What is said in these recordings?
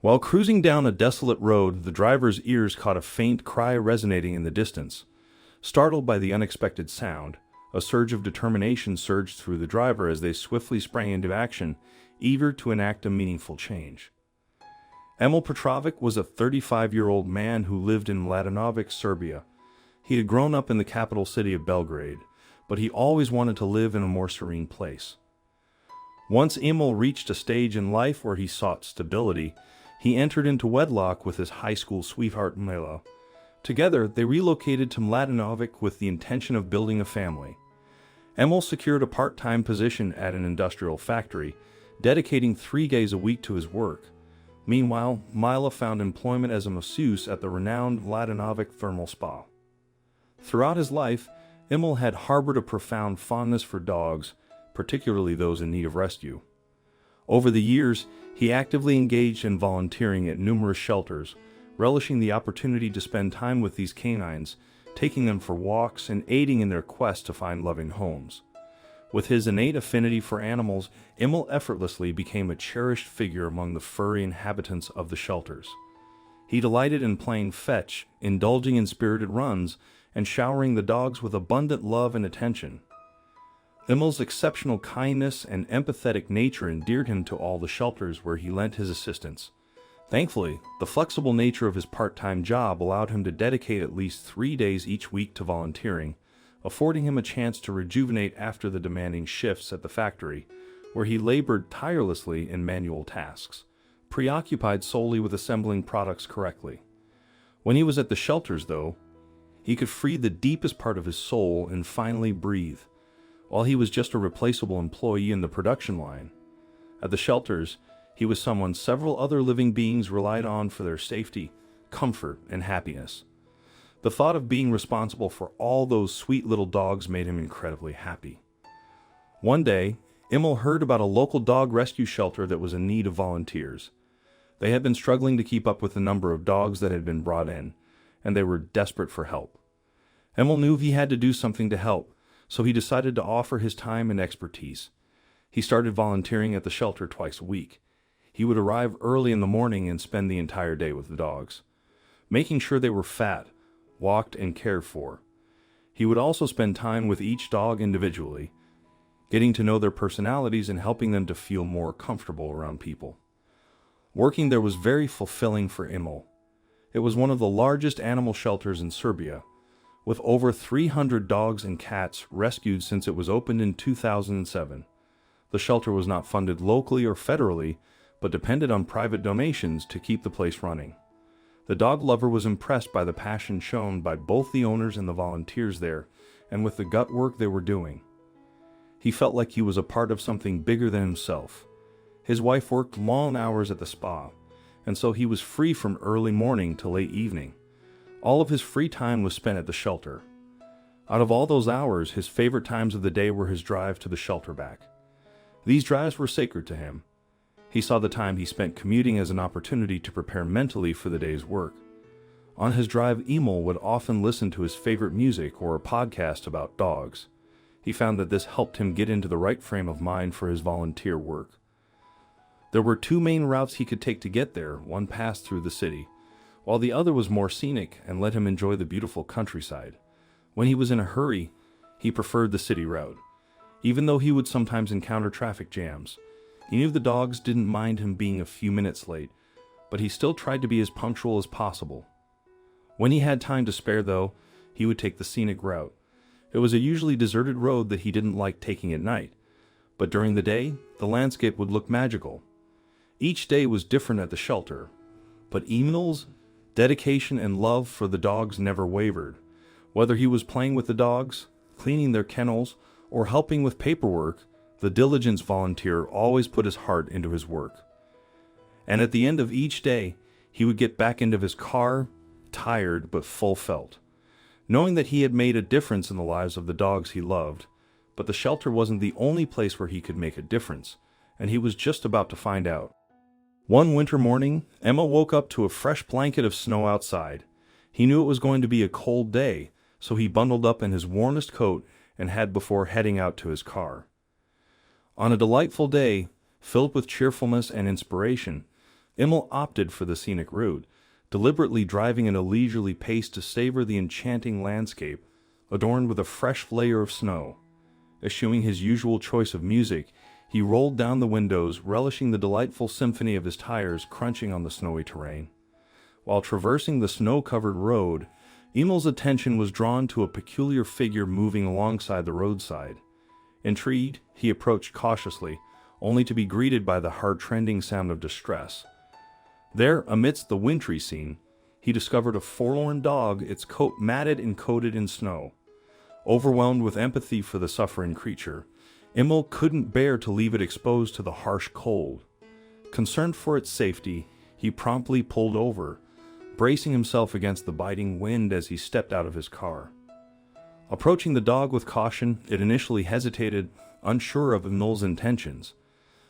While cruising down a desolate road, the driver's ears caught a faint cry resonating in the distance. Startled by the unexpected sound, a surge of determination surged through the driver as they swiftly sprang into action, eager to enact a meaningful change. Emil Petrovic was a 35-year-old man who lived in Mladenovic, Serbia. He had grown up in the capital city of Belgrade, but he always wanted to live in a more serene place. Once Emil reached a stage in life where he sought stability, he entered into wedlock with his high school sweetheart Mila. Together, they relocated to Mladenovic with the intention of building a family. Emil secured a part-time position at an industrial factory, dedicating 3 days a week to his work. Meanwhile, Mila found employment as a masseuse at the renowned Mladenovic thermal spa. Throughout his life, Emil had harbored a profound fondness for dogs, particularly those in need of rescue. Over the years, he actively engaged in volunteering at numerous shelters, relishing the opportunity to spend time with these canines, taking them for walks and aiding in their quest to find loving homes. With his innate affinity for animals, Emil effortlessly became a cherished figure among the furry inhabitants of the shelters. He delighted in playing fetch, indulging in spirited runs, and showering the dogs with abundant love and attention. Emil's exceptional kindness and empathetic nature endeared him to all the shelters where he lent his assistance. Thankfully, the flexible nature of his part-time job allowed him to dedicate at least 3 days each week to volunteering, affording him a chance to rejuvenate after the demanding shifts at the factory, where he labored tirelessly in manual tasks, preoccupied solely with assembling products correctly. When he was at the shelters, though, he could free the deepest part of his soul and finally breathe. While he was just a replaceable employee in the production line, at the shelters, he was someone several other living beings relied on for their safety, comfort, and happiness. The thought of being responsible for all those sweet little dogs made him incredibly happy. One day, Emil heard about a local dog rescue shelter that was in need of volunteers. They had been struggling to keep up with the number of dogs that had been brought in, and they were desperate for help. Emil knew he had to do something to help, so he decided to offer his time and expertise. He started volunteering at the shelter twice a week. He would arrive early in the morning and spend the entire day with the dogs, making sure they were fat, walked, and cared for. He would also spend time with each dog individually, getting to know their personalities and helping them to feel more comfortable around people. Working there was very fulfilling for Emil. It was one of the largest animal shelters in Serbia, with over 300 dogs and cats rescued since it was opened in 2007. The shelter was not funded locally or federally, but depended on private donations to keep the place running. The dog lover was impressed by the passion shown by both the owners and the volunteers there, and with the gut work they were doing. He felt like he was a part of something bigger than himself. His wife worked long hours at the spa, and so he was free from early morning to late evening. All of his free time was spent at the shelter. Out of all those hours, his favorite times of the day were his drive to the shelter back. These drives were sacred to him. He saw the time he spent commuting as an opportunity to prepare mentally for the day's work. On his drive, Emil would often listen to his favorite music or a podcast about dogs. He found that this helped him get into the right frame of mind for his volunteer work. There were 2 main routes he could take to get there. One passed through the city, while the other was more scenic and let him enjoy the beautiful countryside. When he was in a hurry, he preferred the city route. Even though he would sometimes encounter traffic jams, he knew the dogs didn't mind him being a few minutes late, but he still tried to be as punctual as possible. When he had time to spare, though, he would take the scenic route. It was a usually deserted road that he didn't like taking at night, but during the day, the landscape would look magical. Each day was different at the shelter, but Emil's dedication and love for the dogs never wavered. Whether he was playing with the dogs, cleaning their kennels, or helping with paperwork, the diligence volunteer always put his heart into his work. And at the end of each day, he would get back into his car, tired but full felt, knowing that he had made a difference in the lives of the dogs he loved. But the shelter wasn't the only place where he could make a difference, and he was just about to find out. One winter morning, Emil woke up to a fresh blanket of snow outside. He knew it was going to be a cold day, so he bundled up in his warmest coat and had before heading out to his car. On a delightful day, filled with cheerfulness and inspiration, Emil opted for the scenic route, deliberately driving at a leisurely pace to savor the enchanting landscape, adorned with a fresh layer of snow. Eschewing his usual choice of music, he rolled down the windows, relishing the delightful symphony of his tires crunching on the snowy terrain. While traversing the snow-covered road, Emil's attention was drawn to a peculiar figure moving alongside the roadside. Intrigued, he approached cautiously, only to be greeted by the heart-rending sound of distress. There, amidst the wintry scene, he discovered a forlorn dog, its coat matted and coated in snow. Overwhelmed with empathy for the suffering creature, Emil couldn't bear to leave it exposed to the harsh cold. Concerned for its safety, he promptly pulled over, bracing himself against the biting wind as he stepped out of his car. Approaching the dog with caution, it initially hesitated, unsure of Emil's intentions.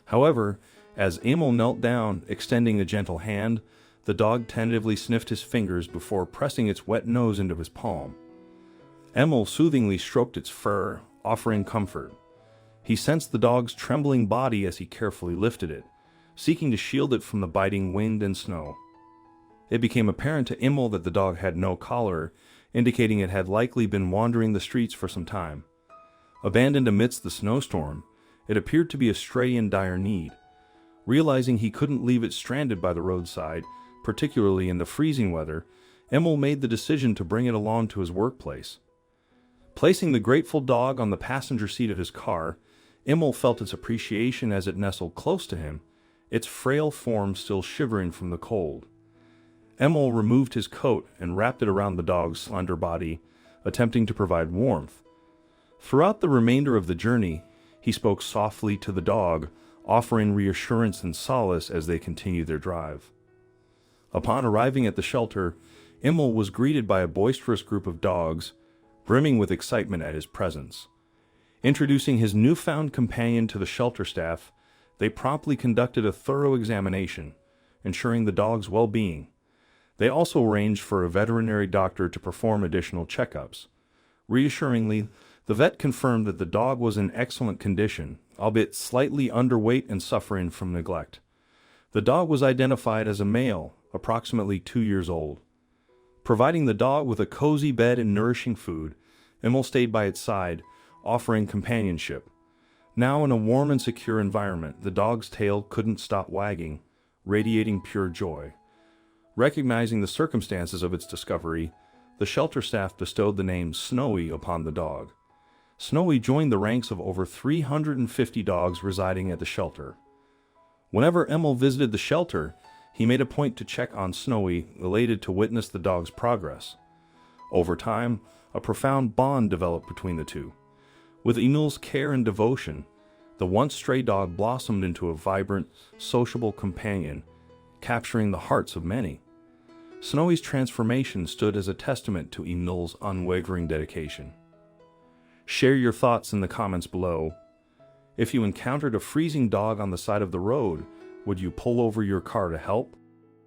However, as Emil knelt down, extending a gentle hand, the dog tentatively sniffed his fingers before pressing its wet nose into his palm. Emil soothingly stroked its fur, offering comfort. He sensed the dog's trembling body as he carefully lifted it, seeking to shield it from the biting wind and snow. It became apparent to Emil that the dog had no collar, indicating it had likely been wandering the streets for some time. Abandoned amidst the snowstorm, it appeared to be a stray in dire need. Realizing he couldn't leave it stranded by the roadside, particularly in the freezing weather, Emil made the decision to bring it along to his workplace. Placing the grateful dog on the passenger seat of his car, Emil felt its appreciation as it nestled close to him, its frail form still shivering from the cold. Emil removed his coat and wrapped it around the dog's slender body, attempting to provide warmth. Throughout the remainder of the journey, he spoke softly to the dog, offering reassurance and solace as they continued their drive. Upon arriving at the shelter, Emil was greeted by a boisterous group of dogs, brimming with excitement at his presence. Introducing his newfound companion to the shelter staff, they promptly conducted a thorough examination, ensuring the dog's well-being. They also arranged for a veterinary doctor to perform additional checkups. Reassuringly, the vet confirmed that the dog was in excellent condition, albeit slightly underweight and suffering from neglect. The dog was identified as a male, approximately 2 years old. Providing the dog with a cozy bed and nourishing food, Emil stayed by its side, offering companionship. Now in a warm and secure environment, the dog's tail couldn't stop wagging, radiating pure joy. Recognizing the circumstances of its discovery, the shelter staff bestowed the name Snowy upon the dog. Snowy joined the ranks of over 350 dogs residing at the shelter. Whenever Emil visited the shelter, he made a point to check on Snowy, elated to witness the dog's progress. Over time, a profound bond developed between the two. With Emil's care and devotion, the once stray dog blossomed into a vibrant, sociable companion, capturing the hearts of many. Snowy's transformation stood as a testament to Emil's unwavering dedication. Share your thoughts in the comments below. If you encountered a freezing dog on the side of the road, would you pull over your car to help?